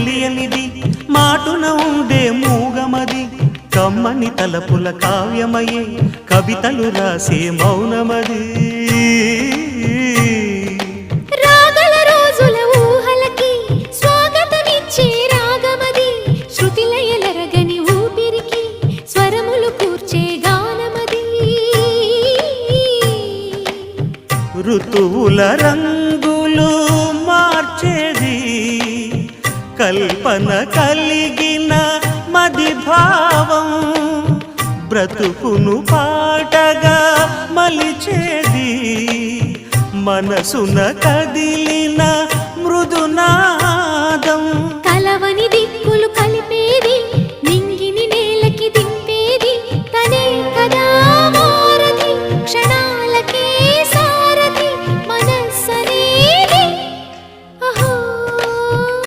తెలియనిది మాటున ఉండే మూగమది కమ్మని తలపుల కావ్యమయే కవితలు రాసే మౌనమది రాగల రోజుల ఊహలకి స్వాగతమిచ్చే రాగమది శృతిలయలరగని ఊపిరికి స్వరములు కూర్చే గానమది ఋతువుల రంగులు మార్చేది కల్పన కలిగిన మది భావం బ్రతుకును పాటగా మలిచేది మనసున కదిలిన మృదునాదం